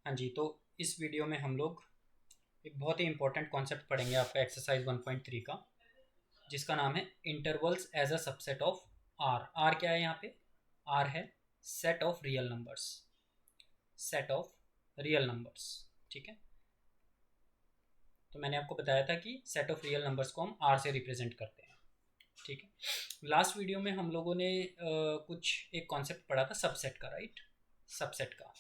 हाँ जी, तो इस वीडियो में हम लोग एक बहुत ही इंपॉर्टेंट कॉन्सेप्ट पढ़ेंगे आपका एक्सरसाइज 1.3 का, जिसका नाम है intervals as a subset of R. R क्या है यहाँ पे? आर है set of real numbers. Set of real numbers, ठीक है। तो मैंने आपको बताया था कि सेट ऑफ रियल नंबर्स को हम आर से रिप्रेजेंट करते हैं, ठीक है। लास्ट वीडियो में हम लोगों ने कुछ एक कॉन्सेप्ट पढ़ा था सबसेट का, राइट? सबसेट का।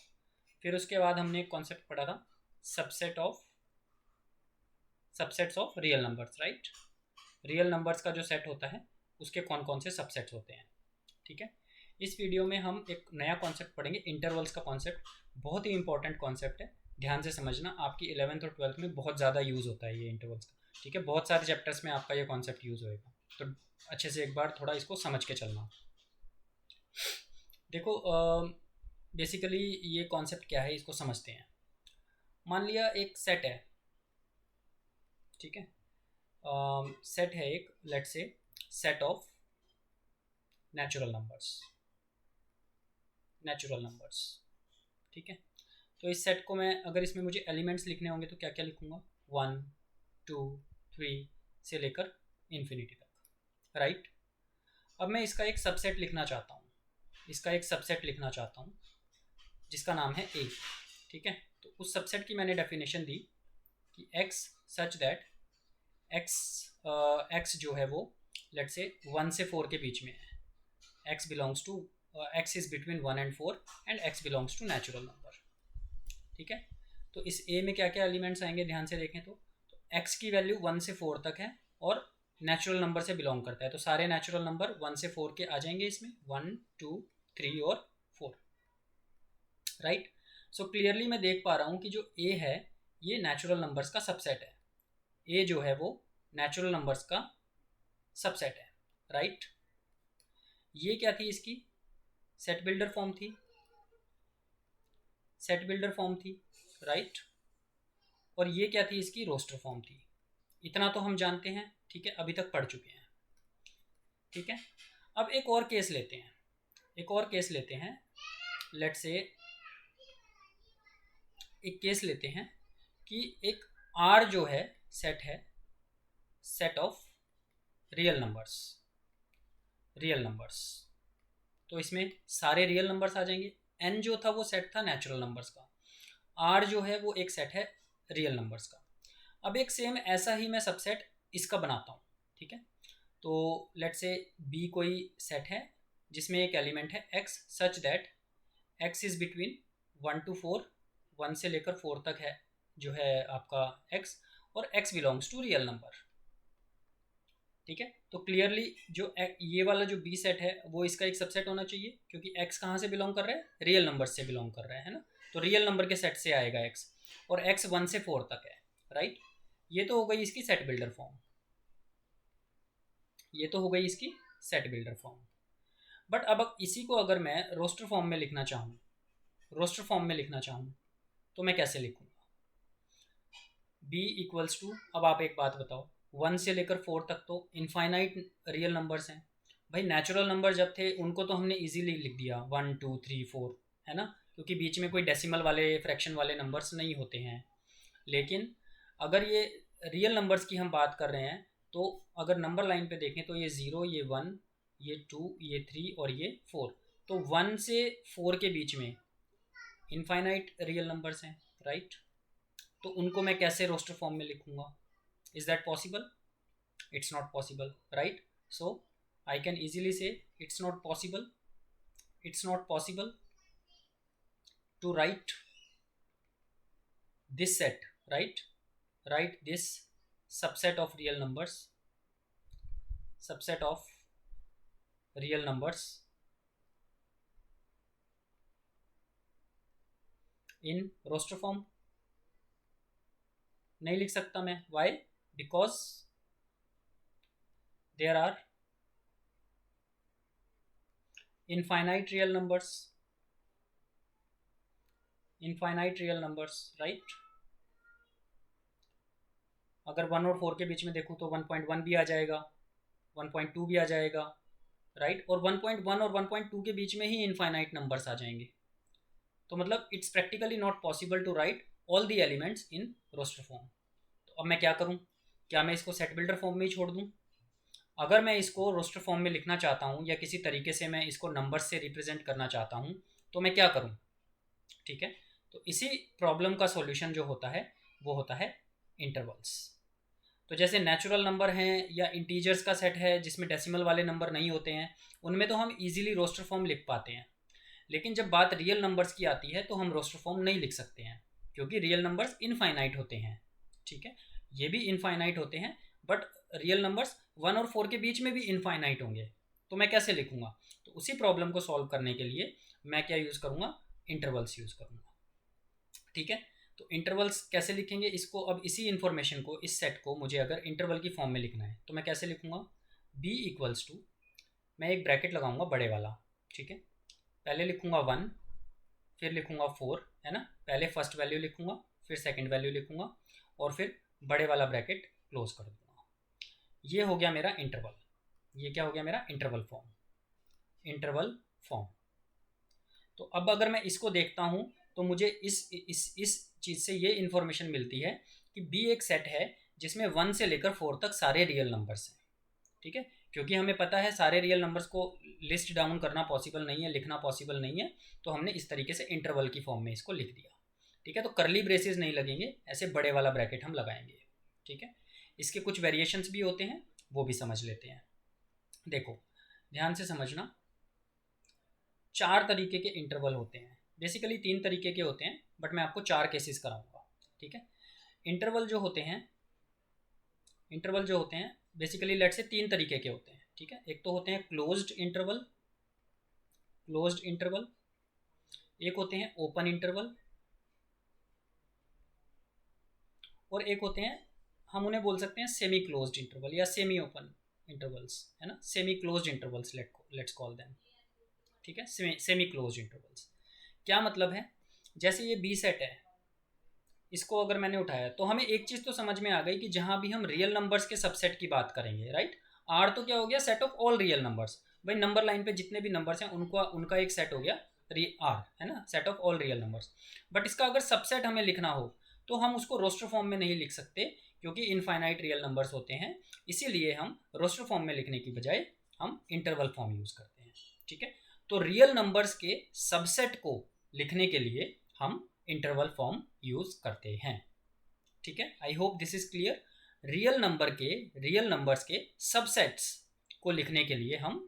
फिर उसके बाद हमने एक कॉन्सेप्ट पढ़ा था subset of subsets of real numbers, right? Real numbers का जो सेट होता है उसके कौन कौन से सबसेट्स होते हैं, ठीक है। इस वीडियो में हम एक नया कॉन्सेप्ट पढ़ेंगे, इंटरवल्स का कॉन्सेप्ट। बहुत ही इंपॉर्टेंट कॉन्सेप्ट है, ध्यान से समझना। आपकी 11th और 12th में बहुत ज़्यादा यूज़ होता है ये इंटरवल्स का, ठीक है। बहुत सारे चैप्टर्स में आपका ये कॉन्सेप्ट यूज़ होएगा, तो अच्छे से एक बार थोड़ा इसको समझ के चलना। देखो, बेसिकली ये कॉन्सेप्ट क्या है इसको समझते हैं। मान लिया एक सेट है, ठीक है। सेट है एक, let's say set of natural numbers. Natural numbers, ठीक है। तो इस सेट को मैं, अगर इसमें मुझे एलिमेंट्स लिखने होंगे तो क्या क्या लिखूंगा? 1 2 3 से लेकर इन्फिनिटी तक, राइट। अब मैं इसका एक सबसेट लिखना चाहता हूँ, इसका एक सबसेट लिखना चाहता हूँ जिसका नाम है ए, ठीक है। तो उस सबसेट की मैंने डेफिनेशन दी कि x सच दैट x जो है वो लेट से 1 से 4 के बीच में है। x belongs to x is between 1 and 4 and x belongs to natural number, ठीक है। तो इस a में क्या क्या एलिमेंट्स आएंगे ध्यान से देखें तो x की वैल्यू 1 से 4 तक है और नेचुरल नंबर से बिलोंग करता है, तो सारे नेचुरल नंबर 1 से 4 के आ जाएंगे इसमें, 1 2 3 और 4, राइट। सो क्लियरली मैं देख पा रहा हूँ कि जो a है ये नेचुरल नंबर्स का सबसेट है। a जो है वो नेचुरल नंबर्स का सबसेट है, राइट। ये क्या थी? इसकी सेट बिल्डर फॉर्म थी, सेट बिल्डर फॉर्म थी, राइट। और ये क्या थी? इसकी रोस्टर फॉर्म थी। इतना तो हम जानते हैं, ठीक है, अभी तक पढ़ चुके हैं, ठीक है। अब एक और केस लेते हैं, एक और केस लेते हैं। लेट्स से एक केस लेते हैं कि एक R जो है सेट है, set of real numbers. Real numbers, तो इसमें सारे रियल नंबर्स आ जाएंगे। n जो था वो सेट था नेचुरल नंबर्स का, r जो है वो एक सेट है रियल नंबर्स का। अब एक सेम ऐसा ही मैं सबसेट इसका बनाता हूँ, ठीक है। तो लेट्स से b कोई सेट है जिसमें एक एलिमेंट है x such that x is between 1 to 4, 1 से लेकर 4 तक है जो है आपका x, और x belongs to real number, ठीक है। तो क्लियरली जो ये वाला जो बी सेट है वो इसका एक सबसेट होना चाहिए, क्योंकि x कहाँ से बिलोंग कर रहा है? रियल नंबर से बिलोंग कर रहा है ना। तो रियल नंबर के सेट से आएगा x, और x 1 से 4 तक है, राइट। ये तो हो गई इसकी सेट बिल्डर फॉर्म, ये तो हो गई इसकी सेट बिल्डर फॉर्म। बट अब इसी को अगर मैं रोस्टर फॉर्म में लिखना चाहूँ, रोस्टर फॉर्म में लिखना चाहूँ तो मैं कैसे लिखूँगा? b इक्वल्स टू, अब आप एक बात बताओ, 1 से लेकर 4 तक तो इनफाइनाइट रियल नंबर्स हैं भाई। नेचुरल नंबर जब थे उनको तो हमने इजीली लिख दिया 1 2 3 4, है ना, क्योंकि बीच में कोई डेसिमल वाले फ्रैक्शन वाले नंबर्स नहीं होते हैं। लेकिन अगर ये रियल नंबर्स की हम बात कर रहे हैं तो अगर नंबर लाइन पे देखें तो ये 0, ये 1, ये 2, ये 3 और ये 4, तो 1 से 4 के बीच में इनफाइनाइट रियल नंबर्स हैं, राइट। तो उनको मैं कैसे रोस्टर फॉर्म में लिखूंगा? Is that possible? It's not possible, right. So I can easily say it's not possible, it's not possible to write this set, right, write this subset of real numbers, subset of real numbers in roster form. नहीं लिख सकता मैं, why? Because there are infinite real numbers, infinite real numbers, right. अगर 1 और 4 के बीच में देखूँ तो 1.1 भी आ जाएगा, 1.2 भी आ जाएगा, राइट। और 1.1 और 1.2 के बीच में ही इनफाइनाइट नंबर्स आ जाएंगे, तो मतलब it's practically not possible to write all the elements in roster form. तो अब मैं क्या करूँ, क्या मैं इसको सेट बिल्डर फॉर्म में ही छोड़ दूँ? अगर मैं इसको रोस्टर फॉर्म में लिखना चाहता हूँ या किसी तरीके से मैं इसको नंबर से रिप्रेजेंट करना चाहता हूँ तो मैं क्या करूँ? ठीक है, तो इसी प्रॉब्लम का सॉल्यूशन जो होता है वो होता है इंटरवल्स। तो जैसे नेचुरल नंबर हैं या इंटीजर्स का सेट है जिसमें डेसिमल वाले नंबर नहीं होते हैं, उनमें तो हम इजीली रोस्टर फॉर्म लिख पाते हैं। लेकिन जब बात रियल नंबर्स की आती है तो हम रोस्टर फॉर्म नहीं लिख सकते हैं, क्योंकि रियल नंबर्स इनफाइनाइट होते हैं। ठीक है, ये भी इनफाइनाइट होते हैं, बट रियल नंबर्स 1 और 4 के बीच में भी इनफाइनाइट होंगे, तो मैं कैसे लिखूंगा? तो उसी प्रॉब्लम को सॉल्व करने के लिए मैं क्या यूज़ करूँगा? इंटरवल्स यूज़ करूँगा। ठीक है, तो इंटरवल्स कैसे लिखेंगे इसको? अब इसी इन्फॉर्मेशन को, इस सेट को मुझे अगर इंटरवल की फॉर्म में लिखना है तो मैं कैसे लिखूंगा? b इक्वल्स टू, मैं एक ब्रैकेट लगाऊंगा बड़े वाला। ठीक है, पहले लिखूंगा 1, फिर लिखूंगा 4, है ना, पहले फर्स्ट वैल्यू लिखूंगा, फिर सेकंड वैल्यू लिखूंगा, और फिर बड़े वाला ब्रैकेट क्लोज कर दूंगा। ये हो गया मेरा इंटरवल। ये क्या हो गया मेरा? Interval form. Interval form. तो अब अगर मैं इसको देखता हूँ तो मुझे इस चीज़ से ये इन्फॉर्मेशन मिलती है कि बी एक सेट है जिसमें 1 से लेकर 4 तक सारे रियल नंबर्स हैं। ठीक है, क्योंकि हमें पता है सारे रियल नंबर्स को लिस्ट डाउन करना पॉसिबल नहीं है, लिखना पॉसिबल नहीं है, तो हमने इस तरीके से इंटरवल की फॉर्म में इसको लिख दिया। ठीक है, तो करली ब्रेसेस नहीं लगेंगे, ऐसे बड़े वाला ब्रैकेट हम लगाएंगे। ठीक है, इसके कुछ वेरिएशंस भी होते हैं, वो भी समझ लेते हैं। देखो ध्यान से समझना, 4 तरीके के इंटरवल होते हैं। बेसिकली 3 तरीके के होते हैं, बट मैं आपको 4 केसेस कराऊंगा। ठीक है, इंटरवल जो होते हैं, इंटरवल जो होते हैं बेसिकली लेट से 3 तरीके के होते हैं। ठीक है, एक तो होते हैं क्लोज्ड इंटरवल, क्लोज्ड इंटरवल, एक होते हैं ओपन इंटरवल, और एक होते हैं, हम उन्हें बोल सकते हैं सेमी क्लोज्ड इंटरवल या सेमी ओपन इंटरवल्स, है ना, semi closed intervals let's call them. ठीक है, सेमी क्लोज्ड इंटरवल्स। क्या मतलब है? जैसे ये बी सेट है, इसको अगर मैंने उठाया तो हमें एक चीज़ तो समझ में आ गई कि जहां भी हम रियल नंबर्स के सबसेट की बात करेंगे, राइट, आर तो क्या हो गया? Set of all real numbers. भाई नंबर लाइन पे जितने भी नंबर्स हैं उनका उनका एक सेट हो गया आर, है ना, set of all real numbers. But इसका अगर सबसेट हमें लिखना हो तो हम उसको रोस्टर फॉर्म में नहीं लिख सकते, क्योंकि इनफाइनाइट रियल नंबर्स होते हैं। इसीलिए हम रोस्टर फॉर्म में लिखने की बजाय हम इंटरवल फॉर्म यूज करते हैं। ठीक है, तो रियल नंबर्स के सबसेट को लिखने के लिए हम इंटरवल फॉर्म यूज करते हैं। ठीक है, I hope this is clear. Real numbers के सबसेट्स को लिखने के लिए हम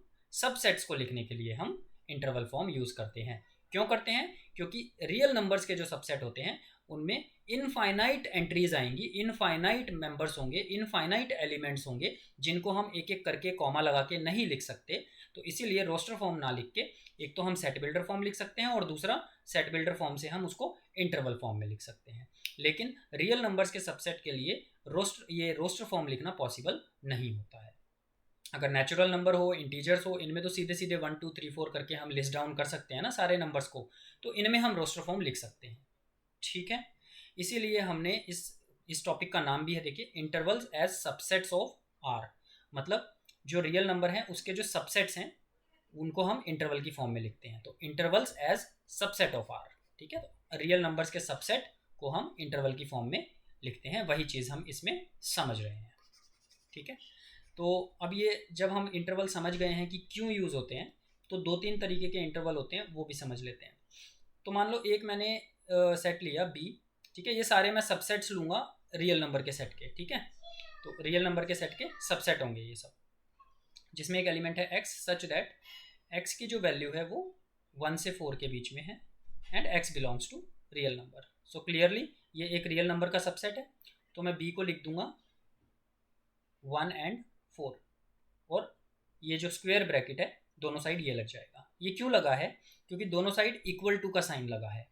इंटरवल फॉर्म यूज करते हैं। क्यों करते हैं? क्योंकि रियल नंबर्स के जो सबसेट होते हैं उनमें इनफाइनाइट एंट्रीज आएंगी, इनफाइनाइट मेंबर्स होंगे, इनफाइनाइट एलिमेंट्स होंगे, जिनको हम एक एक करके कॉमा लगा के नहीं लिख सकते। तो इसीलिए रोस्टर फॉर्म ना लिख के एक तो हम सेट बिल्डर फॉर्म लिख सकते हैं, और दूसरा सेट बिल्डर फॉर्म से हम उसको इंटरवल फॉर्म में लिख सकते हैं। लेकिन रियल नंबर्स के सबसेट के लिए रोस्टर फॉर्म लिखना पॉसिबल नहीं होता है। अगर नेचुरल नंबर हो, इंटीजर्स हो, इनमें तो सीधे सीधे 1 2 3 4 करके हम लिस्ट डाउन कर सकते हैं ना सारे नंबर्स को, तो इनमें हम रोस्टर फॉर्म लिख सकते हैं। ठीक है, इसीलिए हमने इस टॉपिक का नाम भी है, देखिए, intervals as subsets of R. मतलब जो रियल नंबर हैं उसके जो सबसेट्स हैं उनको हम इंटरवल की फॉर्म में लिखते हैं, तो intervals as subset of R. ठीक है, तो रियल नंबर्स के सबसेट को हम इंटरवल की फॉर्म में लिखते हैं, वही चीज़ हम इसमें समझ रहे हैं। ठीक है, तो अब ये जब हम इंटरवल समझ गए हैं कि क्यों यूज़ होते हैं, तो 2-3 तरीके के इंटरवल होते हैं, वो भी समझ लेते हैं। तो मान लो एक मैंने सेट लिया बी। ठीक है, ये सारे मैं सबसेट्स लूँगा रियल नंबर के सेट के। ठीक है, तो रियल नंबर के सेट के सबसेट होंगे ये सब, जिसमें एक एलिमेंट है एक्स, सच दैट एक्स की जो वैल्यू है वो 1 से 4 के बीच में है, and x belongs to real number. So clearly ये एक रियल नंबर का सबसेट है, तो मैं बी को लिख दूंगा 1 एंड 4, और ये जो स्क्वायर ब्रैकेट है दोनों साइड ये लग जाएगा। ये क्यों लगा है? क्योंकि दोनों साइड इक्वल टू का साइन लगा है,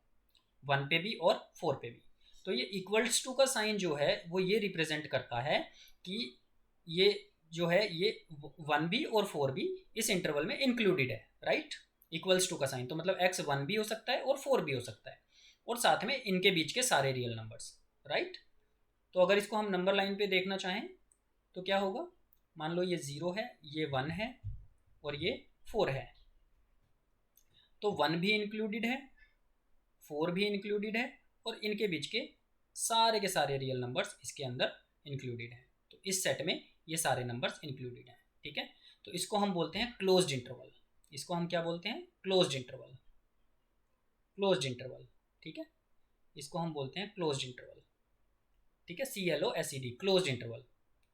1 पे भी और 4 पे भी। तो ये इक्वल्स टू का साइन जो है वो ये रिप्रेजेंट करता है कि ये जो है ये 1 भी और 4 भी इस इंटरवल में इंक्लूडेड है, राइट। इक्वल्स टू का साइन तो मतलब x 1 भी हो सकता है और 4 भी हो सकता है, और साथ में इनके बीच के सारे रियल नंबर्स, राइट। तो अगर इसको हम नंबर लाइन पे देखना चाहें तो क्या होगा? मान लो ये 0 है, ये 1 है और ये 4 है, तो 1 भी इंक्लूडेड है, 4 भी इंक्लूडेड है और इनके बीच के सारे रियल नंबर्स इसके अंदर इंक्लूडेड हैं। तो इस सेट में ये सारे नंबर्स इंक्लूडेड हैं। ठीक है, तो इसको हम बोलते हैं क्लोज्ड इंटरवल। इसको हम क्या बोलते हैं? Closed interval. क्लोज्ड इंटरवल, ठीक है, इसको हम बोलते हैं क्लोज्ड इंटरवल। ठीक है, CLOSED, क्लोज्ड इंटरवल।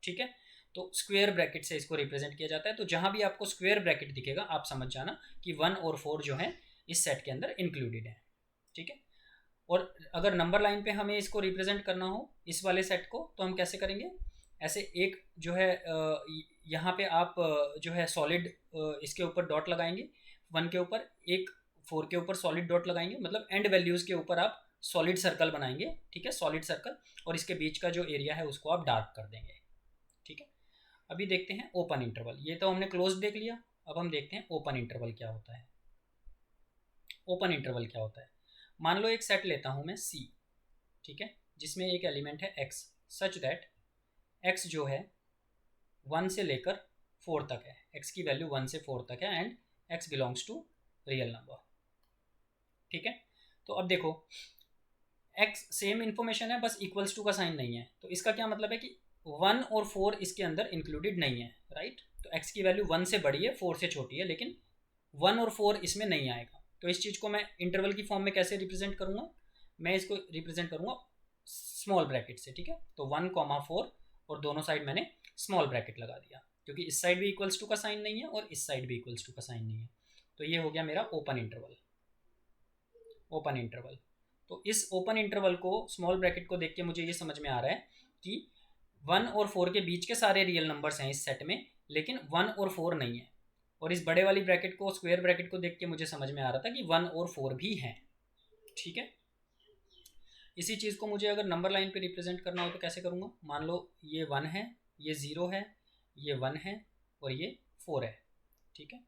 ठीक है, तो स्क्वायर ब्रैकेट से इसको रिप्रेजेंट किया जाता है। तो जहां भी आपको स्क्वायर ब्रैकेट दिखेगा आप समझ जाना कि 1 और 4 जो है इस सेट के अंदर इंक्लूडेड है। ठीक है, और अगर नंबर लाइन पे हमें इसको रिप्रेजेंट करना हो इस वाले सेट को, तो हम कैसे करेंगे? ऐसे एक जो है यहाँ पे आप जो है सॉलिड इसके ऊपर डॉट लगाएंगे 1 के ऊपर, एक 4 के ऊपर सॉलिड डॉट लगाएंगे, मतलब एंड वैल्यूज़ के ऊपर आप सॉलिड सर्कल बनाएंगे। ठीक है, सॉलिड सर्कल, और इसके बीच का जो एरिया है उसको आप डार्क कर देंगे। ठीक है, अभी देखते हैं ओपन इंटरवल। ये तो हमने क्लोज देख लिया, अब हम देखते हैं ओपन इंटरवल क्या होता है। ओपन इंटरवल क्या होता है? मान लो एक सेट लेता हूं मैं C, ठीक है, जिसमें एक एलिमेंट है x, सच दैट x जो है 1 से लेकर 4 तक है, x की वैल्यू 1 से 4 तक है, and x belongs to real number. ठीक है, तो अब देखो x सेम इन्फॉर्मेशन है, बस इक्वल्स टू का साइन नहीं है। तो इसका क्या मतलब है कि 1 और 4 इसके अंदर इंक्लूडेड नहीं है, राइट। तो x की वैल्यू 1 से बड़ी है, 4 से छोटी है, लेकिन 1 और 4 इसमें नहीं आएगा। तो इस चीज़ को मैं इंटरवल की फॉर्म में कैसे रिप्रेजेंट करूँगा? मैं इसको रिप्रेजेंट करूँगा स्मॉल ब्रैकेट से। ठीक है, तो 1,4 और दोनों साइड मैंने स्मॉल ब्रैकेट लगा दिया, क्योंकि इस साइड भी इक्वल्स टू का साइन नहीं है और इस साइड भी इक्वल्स टू का साइन नहीं है। तो ये हो गया मेरा ओपन इंटरवल। ओपन इंटरवल, तो इस ओपन इंटरवल को, स्मॉल ब्रैकेट को देख के मुझे ये समझ में आ रहा है कि 1 और 4 के बीच के सारे रियल नंबर्स हैं इस सेट में, लेकिन 1 और 4 नहीं है। और इस बड़े वाली ब्रैकेट को, स्क्वायर ब्रैकेट को देख के मुझे समझ में आ रहा था कि 1 और 4 भी हैं। ठीक है, इसी चीज़ को मुझे अगर नंबर लाइन पे रिप्रेजेंट करना हो तो कैसे करूँगा? मान लो ये 1 है, ये 0 है, ये 1 है और ये 4 है। ठीक है,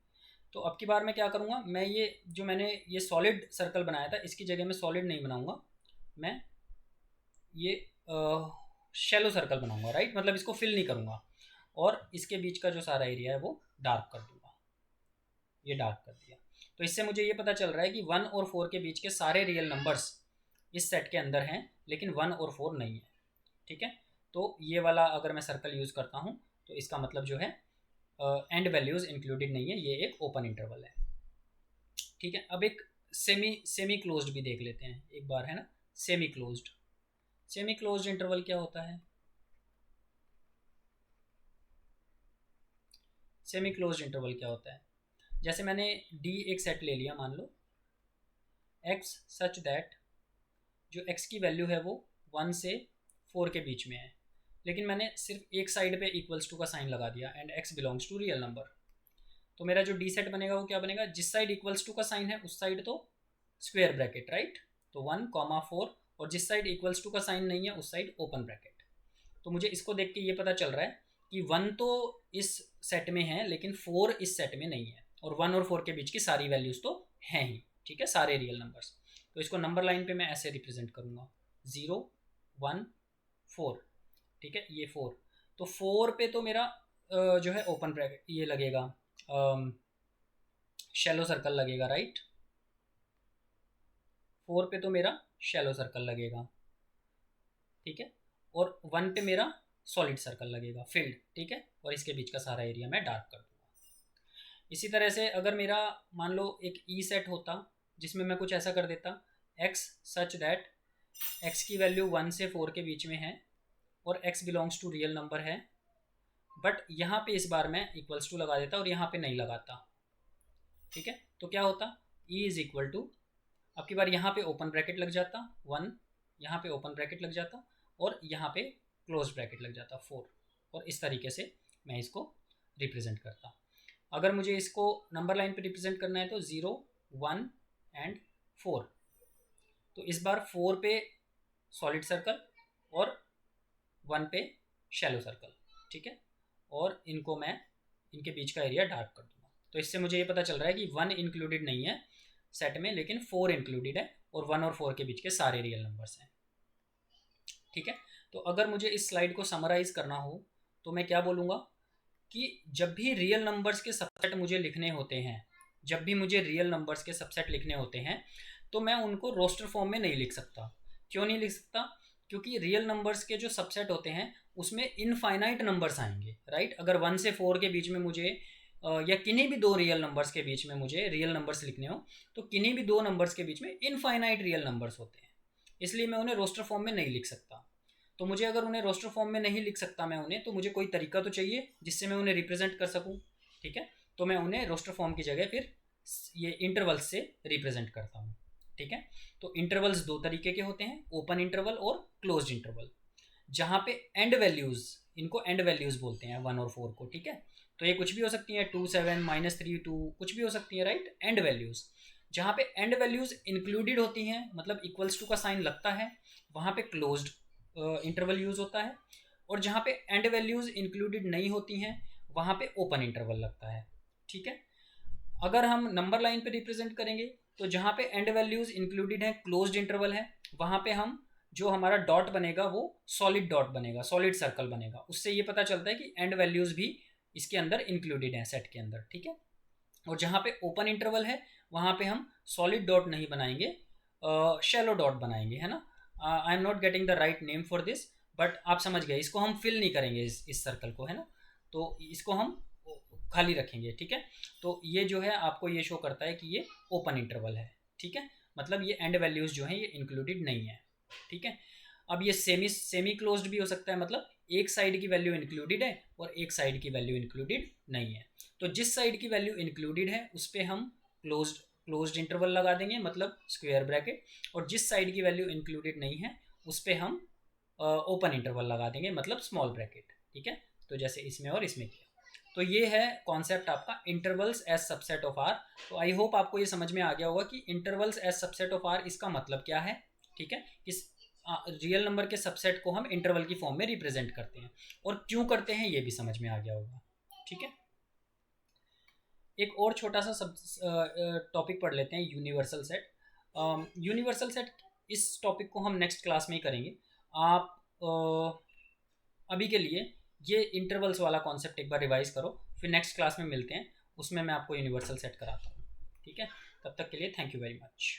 तो अब की बार मैं क्या करूँगा? मैं ये जो मैंने ये सॉलिड सर्कल बनाया था, इसकी जगह में सॉलिड नहीं बनाऊँगा, मैं ये शैलो सर्कल बनाऊँगा, राइट, मतलब इसको फिल नहीं करूँगा, और इसके बीच का जो सारा एरिया है वो डार्क कर दूँगा। ये डार्क कर दिया, तो इससे मुझे ये पता चल रहा है कि 1 और 4 के बीच के सारे रियल नंबर्स इस सेट के अंदर हैं, लेकिन 1 और 4 नहीं है। ठीक है, तो ये वाला अगर मैं सर्कल यूज़ करता हूँ तो इसका मतलब जो है एंड वैल्यूज़ इंक्लूडेड नहीं है, ये एक ओपन इंटरवल है। ठीक है, अब एक सेमी क्लोज्ड भी देख लेते हैं एक बार, है ना। सेमी क्लोज्ड इंटरवल क्या होता है? सेमी क्लोज्ड इंटरवल क्या होता है? जैसे मैंने D एक सेट ले लिया, मान लो x सच दैट जो x की वैल्यू है वो 1 से 4 के बीच में है, लेकिन मैंने सिर्फ एक साइड पे इक्वल्स टू का साइन लगा दिया, and x belongs to real number. तो मेरा जो D सेट बनेगा वो क्या बनेगा? जिस साइड इक्वल्स टू का साइन है उस साइड तो स्क्वायर ब्रैकेट, राइट, तो 1,4, और जिस साइड इक्वल्स टू का साइन नहीं है उस साइड ओपन ब्रैकेट। तो मुझे इसको देख के ये पता चल रहा है कि 1 तो इस सेट में है लेकिन 4 इस सेट में नहीं है, और 1 और 4 के बीच की सारी वैल्यूज़ तो हैं ही। ठीक है, सारे रियल नंबर्स। तो इसको नंबर लाइन पे मैं ऐसे रिप्रेजेंट करूँगा, 0, 1, 4। ठीक है, ये 4, तो 4 पे तो मेरा जो है ओपन ब्रैकेट ये लगेगा, शैलो सर्कल लगेगा, राइट। 4 पे तो मेरा शैलो सर्कल लगेगा, ठीक है, और 1 पे मेरा सॉलिड सर्कल लगेगा, फिल्ड। ठीक है, और इसके बीच का सारा एरिया मैं डार्क कर दूँगा। इसी तरह से अगर मेरा मान लो एक ई सेट होता जिसमें मैं कुछ ऐसा कर देता, x सच दैट x की वैल्यू 1 से 4 के बीच में है और x belongs to real number है, बट यहाँ पे इस बार मैं इक्वल्स टू लगा देता और यहाँ पे नहीं लगाता। ठीक है, तो क्या होता? E इज इक्वल टू, अब की बार यहाँ पे ओपन ब्रैकेट लग जाता 1, यहाँ पे ओपन ब्रैकेट लग जाता और यहाँ पे क्लोज ब्रैकेट लग जाता 4, और इस तरीके से मैं इसको रिप्रेजेंट करता। अगर मुझे इसको नंबर लाइन पे रिप्रेजेंट करना है तो 0, 1 एंड 4। तो इस बार 4 पे सॉलिड सर्कल और 1 पे शैलो सर्कल। ठीक है, और इनको मैं इनके बीच का एरिया डार्क कर दूंगा। तो इससे मुझे ये पता चल रहा है कि 1 इंक्लूडेड नहीं है सेट में, लेकिन 4 इंक्लूडेड है, और 1 और 4 के बीच के सारे रियल नंबर्स हैं। ठीक है, तो अगर मुझे इस स्लाइड को समराइज करना हो तो मैं क्या बोलूँगा कि जब भी रियल नंबर्स के सबसेट मुझे लिखने होते हैं, जब भी मुझे रियल नंबर्स के सबसेट लिखने होते हैं, तो मैं उनको रोस्टर फॉर्म में नहीं लिख सकता। क्यों नहीं लिख सकता? क्योंकि रियल नंबर्स के जो सबसेट होते हैं उसमें इनफाइनाइट नंबर्स आएंगे, राइट। अगर 1 से 4 के बीच में मुझे या किन्हीं भी दो रियल नंबर्स के बीच में मुझे रियल नंबर्स लिखने हो, तो किन्हीं भी दो नंबर्स के बीच में इनफाइनाइट रियल नंबर्स होते हैं, इसलिए मैं उन्हें रोस्टर फॉर्म में नहीं लिख सकता। तो मुझे अगर उन्हें रोस्टर फॉर्म में नहीं लिख सकता मैं उन्हें, तो मुझे कोई तरीका तो चाहिए जिससे मैं उन्हें रिप्रेजेंट कर सकूं, ठीक है। तो मैं उन्हें रोस्टर फॉर्म की जगह फिर ये इंटरवल्स से रिप्रेजेंट करता हूँ, ठीक है। तो इंटरवल्स दो तरीके के होते हैं, ओपन इंटरवल और क्लोज्ड इंटरवल, जहाँ पे एंड वैल्यूज, इनको एंड वैल्यूज बोलते हैं 1 और 4 को, ठीक है। तो ये कुछ भी हो सकती है, 2 7 -3 2, कुछ भी हो सकती है, राइट। एंड वैल्यूज, जहाँ पे एंड वैल्यूज इंक्लूडेड होती हैं, मतलब इक्वल्स टू का साइन लगता है, वहाँ पे क्लोज्ड इंटरवल यूज होता है। और जहाँ पे एंड वैल्यूज इंक्लूडेड नहीं होती हैं वहाँ पे ओपन इंटरवल लगता है, ठीक है। अगर हम नंबर लाइन पे रिप्रेजेंट करेंगे तो जहाँ पे एंड वैल्यूज इंक्लूडेड है, क्लोज्ड इंटरवल है, वहाँ पे हम जो हमारा डॉट बनेगा वो सॉलिड डॉट बनेगा, सॉलिड सर्कल बनेगा। उससे ये पता चलता है कि एंड वैल्यूज भी इसके अंदर इंक्लूडेड हैं सेट के अंदर, ठीक है। और जहाँ पे ओपन इंटरवल है वहाँ पे हम सॉलिड डॉट नहीं बनाएंगे, शैलो डॉट बनाएंगे, है ना। I am not getting the write name for this, but आप समझ गए, इसको हम फिल नहीं करेंगे इस सर्कल को, है ना। तो इसको हम खाली रखेंगे, ठीक है। तो ये जो है आपको ये शो करता है कि ये ओपन इंटरवल है, ठीक है। मतलब ये एंड वैल्यूज जो हैं ये इंक्लूडेड नहीं है, ठीक है। अब ये सेमी क्लोज्ड भी हो सकता है, मतलब एक साइड की वैल्यू इंक्लूडेड है और एक साइड की वैल्यू इंक्लूडेड नहीं है। तो जिस साइड की वैल्यू इंक्लूडेड है उस पर हम क्लोज्ड इंटरवल लगा देंगे, मतलब स्क्वायर ब्रैकेट। और जिस साइड की वैल्यू इंक्लूडेड नहीं है उस पर हम ओपन इंटरवल लगा देंगे, मतलब स्मॉल ब्रैकेट, ठीक है। तो जैसे इसमें और इसमें किया। तो ये है कॉन्सेप्ट आपका intervals as subset of R. तो आई होप आपको ये समझ में आ गया होगा कि intervals as subset of R इसका मतलब क्या है, ठीक है। इस रियल नंबर के सबसेट को हम इंटरवल की फॉर्म में रिप्रेजेंट करते हैं, और क्यों करते हैं ये भी समझ में आ गया होगा, ठीक है। एक और छोटा सा सब टॉपिक पढ़ लेते हैं, यूनिवर्सल सेट। यूनिवर्सल सेट, इस टॉपिक को हम नेक्स्ट क्लास में ही करेंगे। आप अभी के लिए ये इंटरवल्स वाला कॉन्सेप्ट एक बार रिवाइज करो, फिर नेक्स्ट क्लास में मिलते हैं, उसमें मैं आपको यूनिवर्सल सेट कराता हूँ, ठीक है। तब तक के लिए थैंक यू वेरी मच।